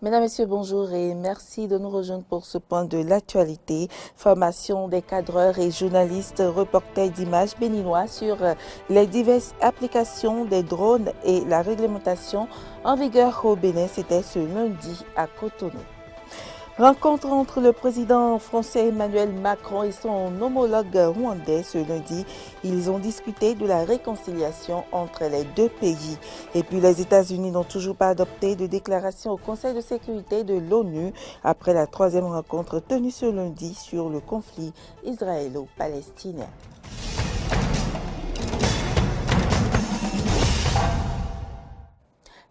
Mesdames, Messieurs, bonjour et merci de nous rejoindre pour ce point de l'actualité. Formation des cadreurs et journalistes, reporters d'images béninois sur les diverses applications des drones et la réglementation en vigueur au Bénin. C'était ce lundi à Cotonou. Rencontre entre le président français Emmanuel Macron et son homologue rwandais ce lundi. Ils ont discuté de la réconciliation entre les deux pays. Et puis les États-Unis n'ont toujours pas adopté de déclaration au Conseil de sécurité de l'ONU après la troisième rencontre tenue ce lundi sur le conflit israélo-palestinien.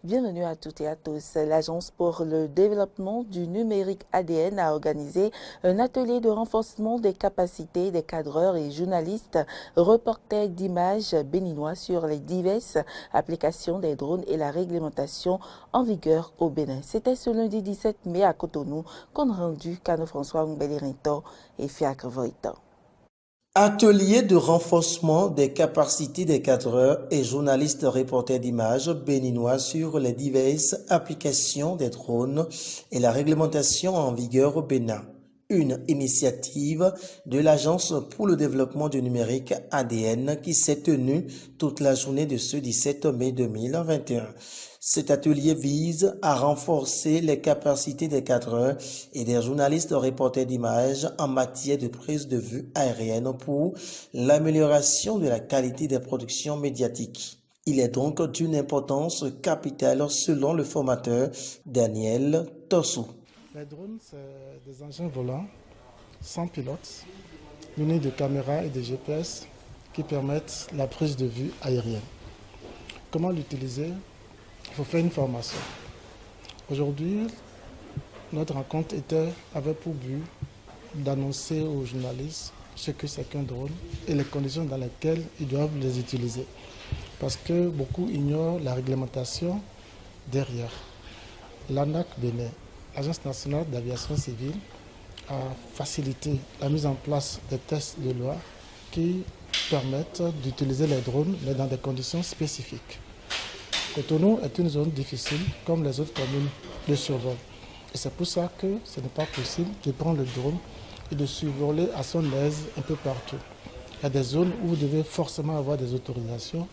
Bienvenue à toutes et à tous. L'Agence pour le développement du numérique ADN a organisé un atelier de renforcement des capacités des cadreurs et journalistes reporters d'images béninois sur les diverses applications des drones et la réglementation en vigueur au Bénin. C'était ce lundi 17 mai à Cotonou, compte rendu Cano François Mbelirinto et Fiacre Voitan. Atelier de renforcement des capacités des cadreurs et journalistes reporters d'images béninois sur les diverses applications des drones et la réglementation en vigueur au Bénin. Une initiative de l'Agence pour le développement du numérique ADN qui s'est tenue toute la journée de ce 17 mai 2021. Cet atelier vise à renforcer les capacités des cadreurs et des journalistes reporters d'images en matière de prise de vue aérienne pour l'amélioration de la qualité des productions médiatiques. Il est donc d'une importance capitale selon le formateur Daniel Tossou. Les drones, c'est des engins volants sans pilote, munis de caméras et de GPS qui permettent la prise de vue aérienne. Comment l'utiliser? Il faut faire une formation. Aujourd'hui, notre rencontre avait pour but d'annoncer aux journalistes ce que c'est qu'un drone et les conditions dans lesquelles ils doivent les utiliser. Parce que beaucoup ignorent la réglementation derrière. L'ANAC Bénin, l'Agence nationale d'aviation civile, a facilité la mise en place des tests de loi qui permettent d'utiliser les drones, mais dans des conditions spécifiques. Cotonou est une zone difficile, comme les autres communes de survol. Et c'est pour ça que ce n'est pas possible de prendre le drone et de survoler à son aise un peu partout. Il y a des zones où vous devez forcément avoir des autorisations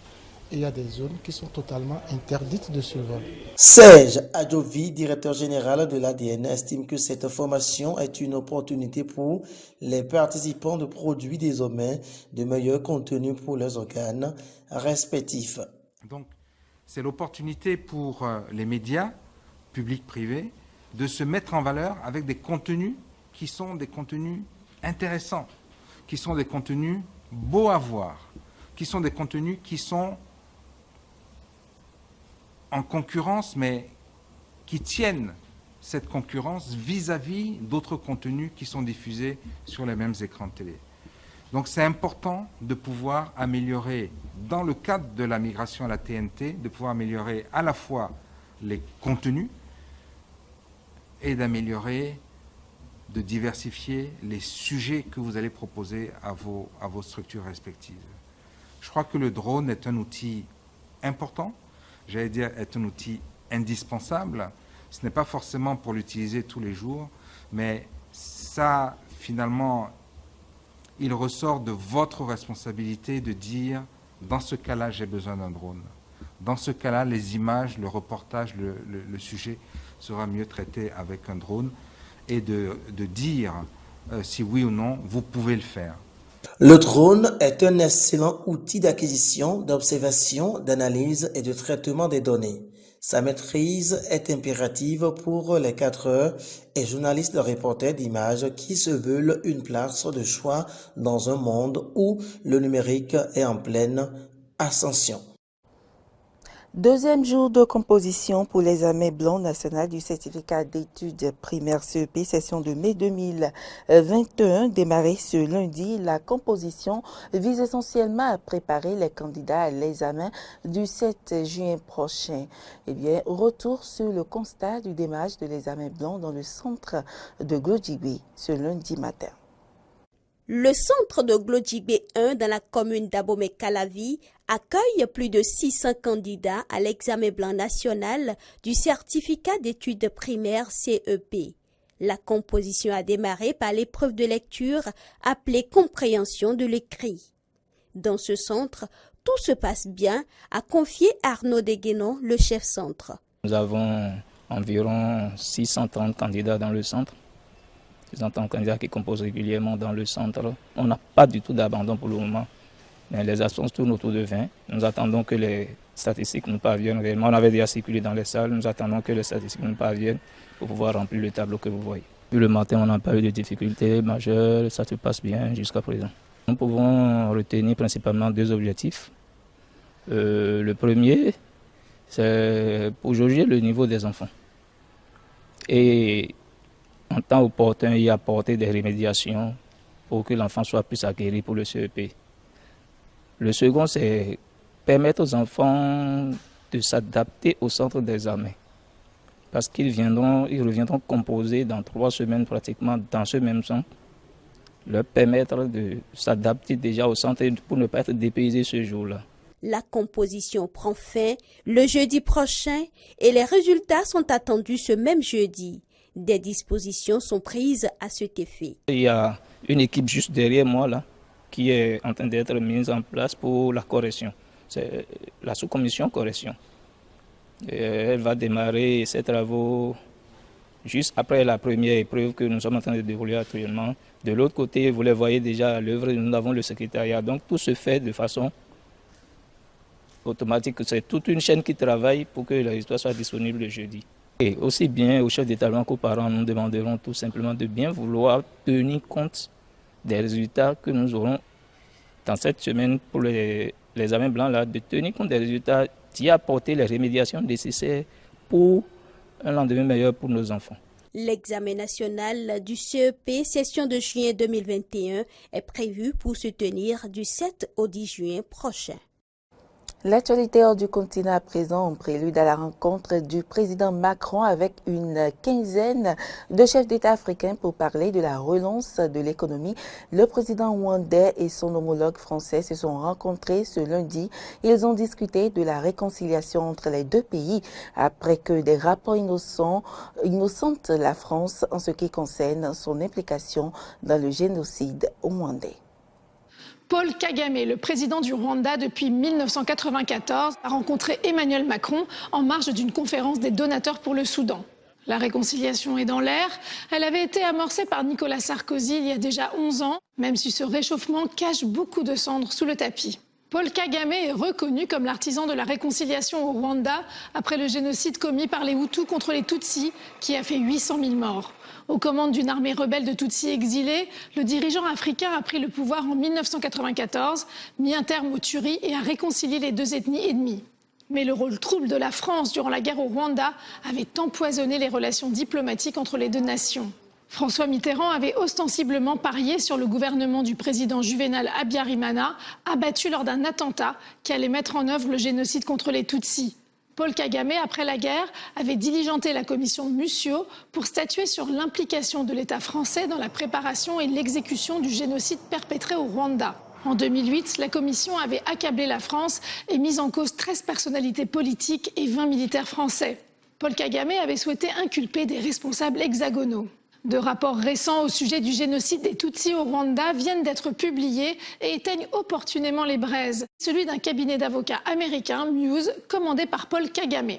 et il y a des zones qui sont totalement interdites de survol. Serge Adjovi, directeur général de l'ADN, estime que cette formation est une opportunité pour les participants de produire désormais de meilleurs contenus pour leurs organes respectifs. Donc, c'est l'opportunité pour les médias, publics, privés, de se mettre en valeur avec des contenus qui sont des contenus intéressants, qui sont des contenus beaux à voir, qui sont des contenus qui sont en concurrence, mais qui tiennent cette concurrence vis-à-vis d'autres contenus qui sont diffusés sur les mêmes écrans de télé. Donc c'est important de pouvoir améliorer, dans le cadre de la migration à la TNT, de pouvoir améliorer à la fois les contenus et d'améliorer, de diversifier les sujets que vous allez proposer à vos structures respectives. Je crois que le drone est un outil important, j'allais dire est un outil indispensable. Ce n'est pas forcément pour l'utiliser tous les jours, mais ça, finalement, il ressort de votre responsabilité de dire, dans ce cas-là, j'ai besoin d'un drone. Dans ce cas-là, les images, le reportage, le sujet sera mieux traité avec un drone et de dire si oui ou non, vous pouvez le faire. Le drone est un excellent outil d'acquisition, d'observation, d'analyse et de traitement des données. Sa maîtrise est impérative pour les cadreurs et journalistes reporters d'images qui se veulent une place de choix dans un monde où le numérique est en pleine ascension. Deuxième jour de composition pour l'examen blanc national du certificat d'études primaires CEP, session de mai 2021, démarré ce lundi. La composition vise essentiellement à préparer les candidats à l'examen du 7 juin prochain. Eh bien, retour sur le constat du démarrage de l'examen blanc dans le centre de Glodjibé ce lundi matin. Le centre de Glodjibé 1 dans la commune d'Abomey-Calavi accueille plus de 600 candidats à l'examen blanc national du certificat d'études primaires CEP. La composition a démarré par l'épreuve de lecture appelée compréhension de l'écrit. Dans ce centre, tout se passe bien, a confié Arnaud Deguénon, le chef centre. Nous avons environ 630 candidats dans le centre. 630 candidats qui composent régulièrement dans le centre. On n'a pas du tout d'abandon pour le moment. Mais les absences tournent autour de 20. Nous attendons que les statistiques nous parviennent réellement. On avait déjà circulé dans les salles. Nous attendons que les statistiques nous parviennent pour pouvoir remplir le tableau que vous voyez. Puis le matin, on n'a pas eu de difficultés majeures. Ça se passe bien jusqu'à présent. Nous pouvons retenir principalement 2 objectifs. Le premier, c'est pour jauger le niveau des enfants. Et en temps opportun, y apporter des remédiations pour que l'enfant soit plus aguerri pour le CEP. Le second, c'est permettre aux enfants de s'adapter au centre d'examen. Parce qu'ils reviendront composer dans 3 semaines pratiquement dans ce même centre. Leur permettre de s'adapter déjà au centre pour ne pas être dépaysés ce jour-là. La composition prend fin le jeudi prochain et les résultats sont attendus ce même jeudi. Des dispositions sont prises à cet effet. Il y a une équipe juste derrière moi là, qui est en train d'être mise en place pour la correction. C'est la sous-commission correction. Et elle va démarrer ses travaux juste après la première épreuve que nous sommes en train de dérouler actuellement. De l'autre côté, vous les voyez déjà à l'œuvre, nous avons le secrétariat. Donc tout se fait de façon automatique. C'est toute une chaîne qui travaille pour que les résultats soient disponibles le jeudi. Et aussi bien aux chefs d'établissement qu'aux parents, nous demanderons tout simplement de bien vouloir tenir compte des résultats que nous aurons dans cette semaine pour les examens blancs, là, de tenir compte des résultats, d'y apporter les remédiations nécessaires pour un lendemain meilleur pour nos enfants. L'examen national du CEP session de juin 2021 est prévu pour se tenir du 7 au 10 juin prochain. L'actualité hors du continent à présent, en prélude à la rencontre du président Macron avec une quinzaine de chefs d'État africains pour parler de la relance de l'économie. Le président rwandais et son homologue français se sont rencontrés ce lundi. Ils ont discuté de la réconciliation entre les 2 pays après que des rapports innocentent la France en ce qui concerne son implication dans le génocide rwandais. Paul Kagame, le président du Rwanda depuis 1994, a rencontré Emmanuel Macron en marge d'une conférence des donateurs pour le Soudan. La réconciliation est dans l'air. Elle avait été amorcée par Nicolas Sarkozy il y a déjà 11 ans, même si ce réchauffement cache beaucoup de cendres sous le tapis. Paul Kagame est reconnu comme l'artisan de la réconciliation au Rwanda après le génocide commis par les Hutus contre les Tutsis qui a fait 800 000 morts. Aux commandes d'une armée rebelle de Tutsis exilés, le dirigeant africain a pris le pouvoir en 1994, mis un terme aux tueries et a réconcilié les 2 ethnies ennemies. Mais le rôle trouble de la France durant la guerre au Rwanda avait empoisonné les relations diplomatiques entre les 2 nations. François Mitterrand avait ostensiblement parié sur le gouvernement du président Juvénal Habyarimana, abattu lors d'un attentat qui allait mettre en œuvre le génocide contre les Tutsis. Paul Kagame, après la guerre, avait diligenté la commission Mussio pour statuer sur l'implication de l'État français dans la préparation et l'exécution du génocide perpétré au Rwanda. En 2008, la commission avait accablé la France et mis en cause 13 personnalités politiques et 20 militaires français. Paul Kagame avait souhaité inculper des responsables hexagonaux. 2 rapports récents au sujet du génocide des Tutsis au Rwanda viennent d'être publiés et éteignent opportunément les braises. Celui d'un cabinet d'avocats américain, Muse, commandé par Paul Kagame.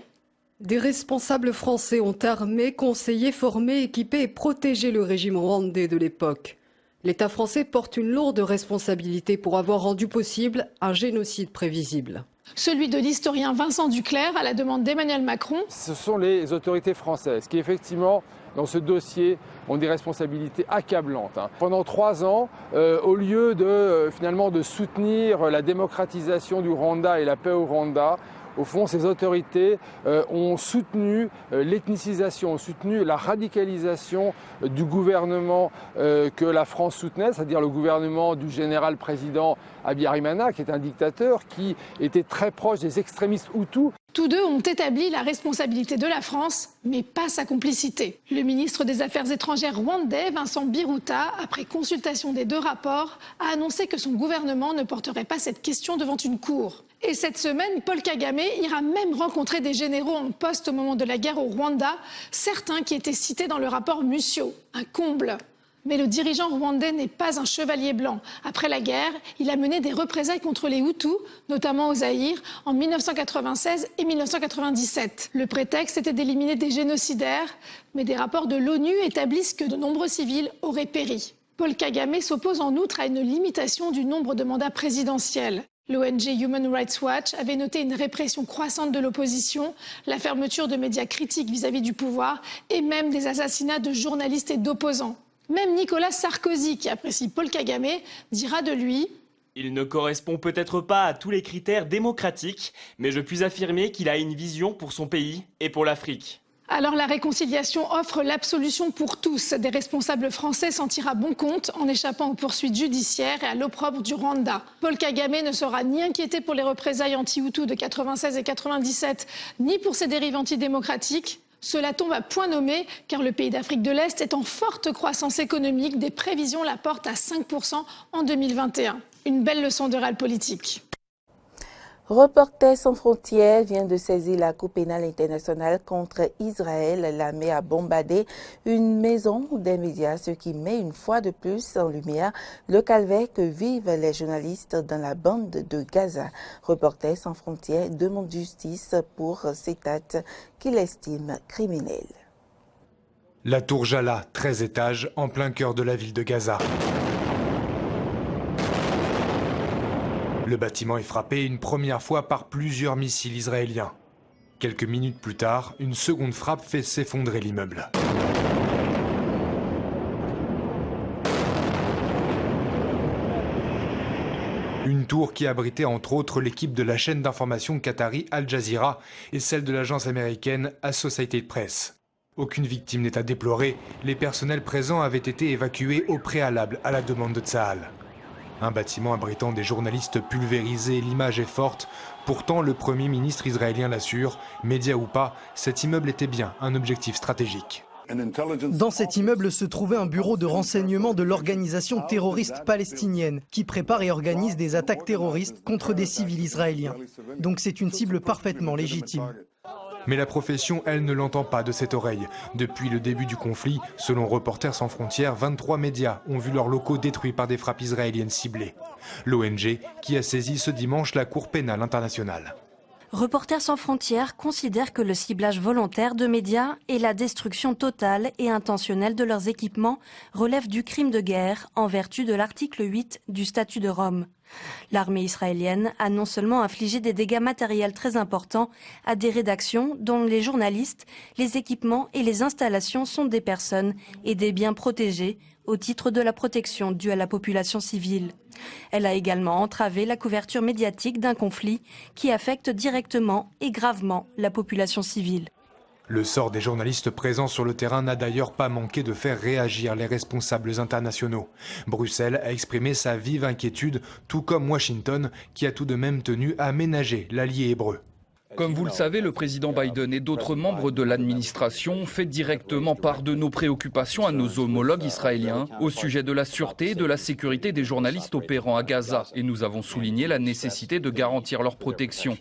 Des responsables français ont armé, conseillé, formé, équipé et protégé le régime rwandais de l'époque. L'État français porte une lourde responsabilité pour avoir rendu possible un génocide prévisible. Celui de l'historien Vincent Duclerc à la demande d'Emmanuel Macron. Ce sont les autorités françaises qui effectivement, dans ce dossier, ont des responsabilités accablantes. Pendant 3 ans, au lieu de soutenir la démocratisation du Rwanda et la paix au Rwanda, au fond, ces autorités ont soutenu l'ethnicisation, ont soutenu la radicalisation du gouvernement que la France soutenait, c'est-à-dire le gouvernement du général-président Habyarimana, qui est un dictateur, qui était très proche des extrémistes Hutus. Tous deux ont établi la responsabilité de la France, mais pas sa complicité. Le ministre des Affaires étrangères rwandais, Vincent Biruta, après consultation des deux rapports, a annoncé que son gouvernement ne porterait pas cette question devant une cour. Et cette semaine, Paul Kagame ira même rencontrer des généraux en poste au moment de la guerre au Rwanda, certains qui étaient cités dans le rapport Mussio. Un comble. Mais le dirigeant rwandais n'est pas un chevalier blanc. Après la guerre, il a mené des représailles contre les Hutus, notamment au Zaïre, en 1996 et 1997. Le prétexte était d'éliminer des génocidaires, mais des rapports de l'ONU établissent que de nombreux civils auraient péri. Paul Kagame s'oppose en outre à une limitation du nombre de mandats présidentiels. L'ONG Human Rights Watch avait noté une répression croissante de l'opposition, la fermeture de médias critiques vis-à-vis du pouvoir et même des assassinats de journalistes et d'opposants. Même Nicolas Sarkozy, qui apprécie Paul Kagame, dira de lui « Il ne correspond peut-être pas à tous les critères démocratiques, mais je puis affirmer qu'il a une vision pour son pays et pour l'Afrique. » Alors la réconciliation offre l'absolution pour tous. Des responsables français s'en tirent à bon compte en échappant aux poursuites judiciaires et à l'opprobre du Rwanda. Paul Kagame ne sera ni inquiété pour les représailles anti-Hutus de 96 et 97, ni pour ses dérives antidémocratiques. Cela tombe à point nommé car le pays d'Afrique de l'Est est en forte croissance économique. Des prévisions la portent à 5% en 2021. Une belle leçon de réel politique. Reporters sans frontières vient de saisir la Cour pénale internationale contre Israël. L'armée a bombardé une maison des médias, ce qui met une fois de plus en lumière le calvaire que vivent les journalistes dans la bande de Gaza. Reporters sans frontières demande justice pour cet acte qu'il estime criminel. La tour Jala, 13 étages, en plein cœur de la ville de Gaza. Le bâtiment est frappé une première fois par plusieurs missiles israéliens. Quelques minutes plus tard, une seconde frappe fait s'effondrer l'immeuble. Une tour qui abritait entre autres l'équipe de la chaîne d'information qatari Al Jazeera et celle de l'agence américaine Associated Press. Aucune victime n'est à déplorer, les personnels présents avaient été évacués au préalable à la demande de Tsahal. Un bâtiment abritant des journalistes pulvérisés, l'image est forte. Pourtant, le Premier ministre israélien l'assure, média ou pas, cet immeuble était bien un objectif stratégique. Dans cet immeuble se trouvait un bureau de renseignement de l'organisation terroriste palestinienne qui prépare et organise des attaques terroristes contre des civils israéliens. Donc c'est une cible parfaitement légitime. Mais la profession, elle, ne l'entend pas de cette oreille. Depuis le début du conflit, selon Reporters sans frontières, 23 médias ont vu leurs locaux détruits par des frappes israéliennes ciblées. L'ONG qui a saisi ce dimanche la Cour pénale internationale. Reporters sans frontières considèrent que le ciblage volontaire de médias et la destruction totale et intentionnelle de leurs équipements relèvent du crime de guerre en vertu de l'article 8 du statut de Rome. L'armée israélienne a non seulement infligé des dégâts matériels très importants à des rédactions dont les journalistes, les équipements et les installations sont des personnes et des biens protégés au titre de la protection due à la population civile. Elle a également entravé la couverture médiatique d'un conflit qui affecte directement et gravement la population civile. Le sort des journalistes présents sur le terrain n'a d'ailleurs pas manqué de faire réagir les responsables internationaux. Bruxelles a exprimé sa vive inquiétude, tout comme Washington, qui a tout de même tenu à ménager l'allié hébreu. Comme vous le savez, le président Biden et d'autres membres de l'administration ont fait directement part de nos préoccupations à nos homologues israéliens au sujet de la sûreté et de la sécurité des journalistes opérant à Gaza. Et nous avons souligné la nécessité de garantir leur protection.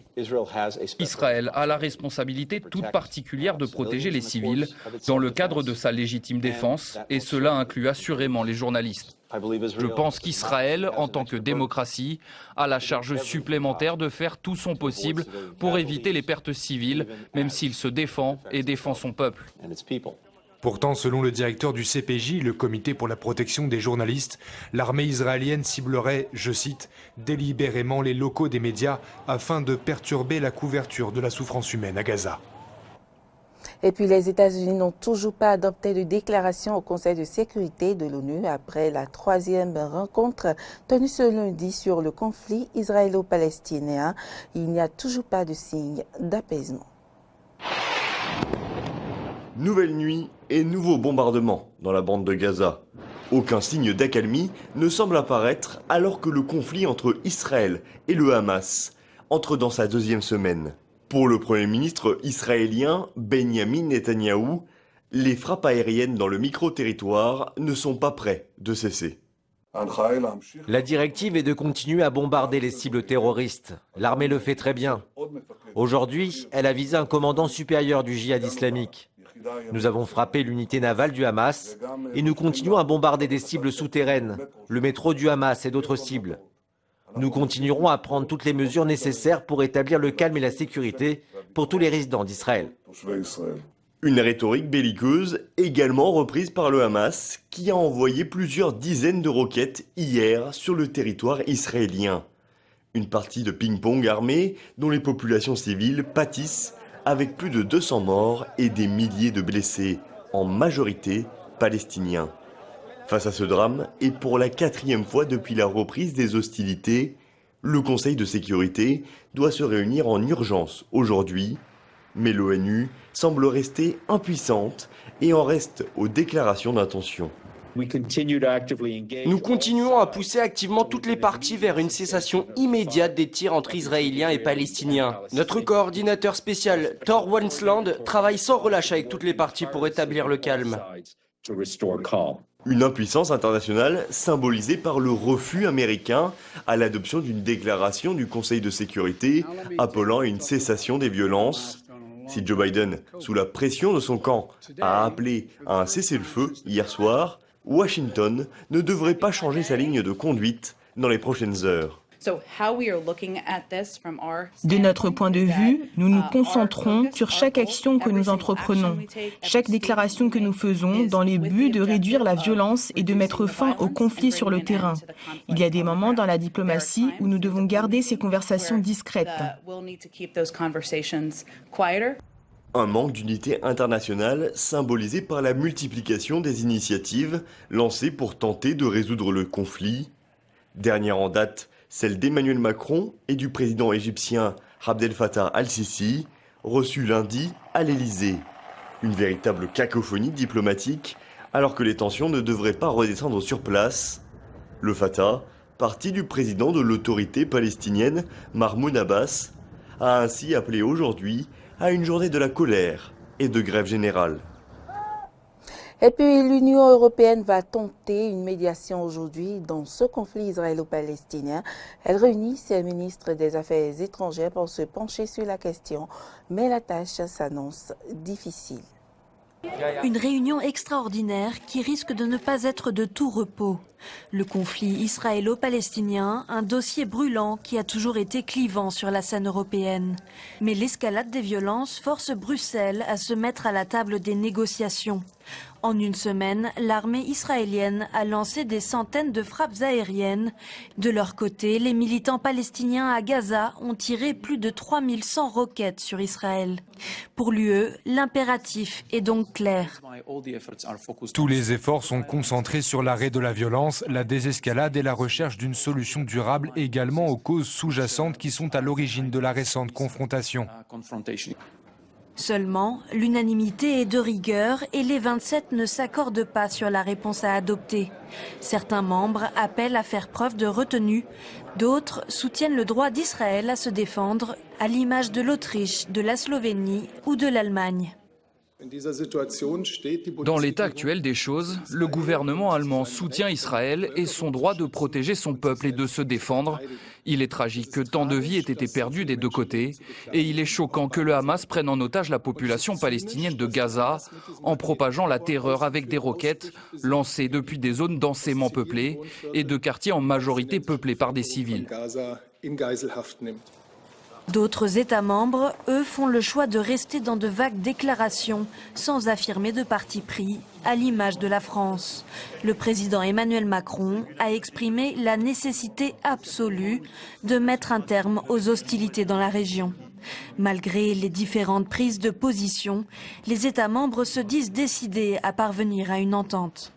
Israël a la responsabilité toute particulière de protéger les civils dans le cadre de sa légitime défense, et cela inclut assurément les journalistes. Je pense qu'Israël, en tant que démocratie, a la charge supplémentaire de faire tout son possible pour éviter les pertes civiles, même s'il se défend et défend son peuple. Pourtant, selon le directeur du CPJ, le Comité pour la protection des journalistes, l'armée israélienne ciblerait, je cite, délibérément les locaux des médias afin de perturber la couverture de la souffrance humaine à Gaza. Et puis les États-Unis n'ont toujours pas adopté de déclaration au Conseil de sécurité de l'ONU après la 3e rencontre tenue ce lundi sur le conflit israélo-palestinien. Il n'y a toujours pas de signe d'apaisement. Nouvelle nuit et nouveau bombardement dans la bande de Gaza. Aucun signe d'accalmie ne semble apparaître alors que le conflit entre Israël et le Hamas entre dans sa 2e semaine. Pour le Premier ministre israélien Benjamin Netanyahou, les frappes aériennes dans le micro-territoire ne sont pas près de cesser. La directive est de continuer à bombarder les cibles terroristes. L'armée le fait très bien. Aujourd'hui, elle a visé un commandant supérieur du djihad islamique. Nous avons frappé l'unité navale du Hamas et nous continuons à bombarder des cibles souterraines, le métro du Hamas et d'autres cibles. Nous continuerons à prendre toutes les mesures nécessaires pour établir le calme et la sécurité pour tous les résidents d'Israël. Une rhétorique belliqueuse également reprise par le Hamas, qui a envoyé plusieurs dizaines de roquettes hier sur le territoire israélien. Une partie de ping-pong armé dont les populations civiles pâtissent, avec plus de 200 morts et des milliers de blessés, en majorité palestiniens. Face à ce drame, et pour la 4e fois depuis la reprise des hostilités, le Conseil de sécurité doit se réunir en urgence aujourd'hui. Mais l'ONU semble rester impuissante et en reste aux déclarations d'intention. Nous continuons à pousser activement toutes les parties vers une cessation immédiate des tirs entre Israéliens et Palestiniens. Notre coordinateur spécial, Thor Wensland, travaille sans relâche avec toutes les parties pour établir le calme. Une impuissance internationale symbolisée par le refus américain à l'adoption d'une déclaration du Conseil de sécurité appelant à une cessation des violences. Si Joe Biden, sous la pression de son camp, a appelé à un cessez-le-feu hier soir, Washington ne devrait pas changer sa ligne de conduite dans les prochaines heures. De notre point de vue, nous nous concentrons sur chaque action que nous entreprenons, chaque déclaration que nous faisons dans les buts de réduire la violence et de mettre fin au conflit sur le terrain. Il y a des moments dans la diplomatie où nous devons garder ces conversations discrètes. Un manque d'unité internationale symbolisé par la multiplication des initiatives lancées pour tenter de résoudre le conflit. Dernière en date, celle d'Emmanuel Macron et du président égyptien Abdel Fattah al-Sisi, reçus lundi à l'Elysée. Une véritable cacophonie diplomatique, alors que les tensions ne devraient pas redescendre sur place. Le Fatah, parti du président de l'autorité palestinienne Mahmoud Abbas, a ainsi appelé aujourd'hui à une journée de la colère et de grève générale. Et puis l'Union européenne va tenter une médiation aujourd'hui dans ce conflit israélo-palestinien. Elle réunit ses ministres des Affaires étrangères pour se pencher sur la question, mais la tâche s'annonce difficile. Une réunion extraordinaire qui risque de ne pas être de tout repos. Le conflit israélo-palestinien, un dossier brûlant qui a toujours été clivant sur la scène européenne. Mais l'escalade des violences force Bruxelles à se mettre à la table des négociations. En une semaine, l'armée israélienne a lancé des centaines de frappes aériennes. De leur côté, les militants palestiniens à Gaza ont tiré plus de 3100 roquettes sur Israël. Pour l'UE, l'impératif est donc clair. Tous les efforts sont concentrés sur l'arrêt de la violence, la désescalade et la recherche d'une solution durable également aux causes sous-jacentes qui sont à l'origine de la récente confrontation. Seulement, l'unanimité est de rigueur et les 27 ne s'accordent pas sur la réponse à adopter. Certains membres appellent à faire preuve de retenue, d'autres soutiennent le droit d'Israël à se défendre, à l'image de l'Autriche, de la Slovénie ou de l'Allemagne. Dans l'état actuel des choses, le gouvernement allemand soutient Israël et son droit de protéger son peuple et de se défendre. Il est tragique que tant de vies aient été perdues des deux côtés et il est choquant que le Hamas prenne en otage la population palestinienne de Gaza en propageant la terreur avec des roquettes lancées depuis des zones densément peuplées et de quartiers en majorité peuplés par des civils. D'autres États membres, eux, font le choix de rester dans de vagues déclarations, sans affirmer de parti pris, à l'image de la France. Le président Emmanuel Macron a exprimé la nécessité absolue de mettre un terme aux hostilités dans la région. Malgré les différentes prises de position, les États membres se disent décidés à parvenir à une entente.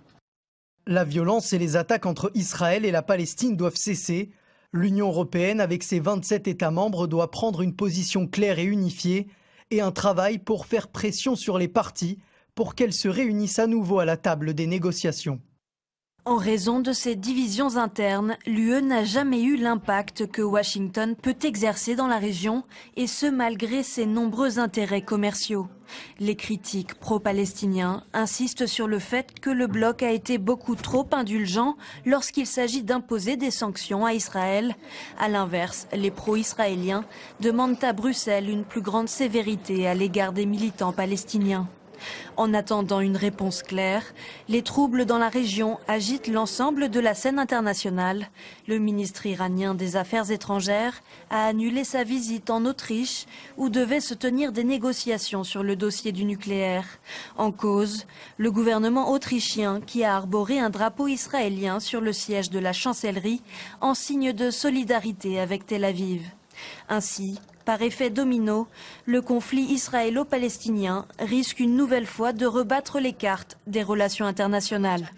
La violence et les attaques entre Israël et la Palestine doivent cesser. L'Union européenne, avec ses 27 États membres, doit prendre une position claire et unifiée et un travail pour faire pression sur les parties pour qu'elles se réunissent à nouveau à la table des négociations. En raison de ces divisions internes, l'UE n'a jamais eu l'impact que Washington peut exercer dans la région, et ce malgré ses nombreux intérêts commerciaux. Les critiques pro-palestiniens insistent sur le fait que le bloc a été beaucoup trop indulgent lorsqu'il s'agit d'imposer des sanctions à Israël. À l'inverse, les pro-israéliens demandent à Bruxelles une plus grande sévérité à l'égard des militants palestiniens. En attendant une réponse claire, les troubles dans la région agitent l'ensemble de la scène internationale. Le ministre iranien des Affaires étrangères a annulé sa visite en Autriche, où devaient se tenir des négociations sur le dossier du nucléaire. En cause, le gouvernement autrichien qui a arboré un drapeau israélien sur le siège de la chancellerie en signe de solidarité avec Tel Aviv. Ainsi, par effet domino, le conflit israélo-palestinien risque une nouvelle fois de rebattre les cartes des relations internationales.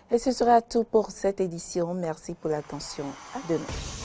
Et ce sera tout pour cette édition. Merci pour l'attention. À demain.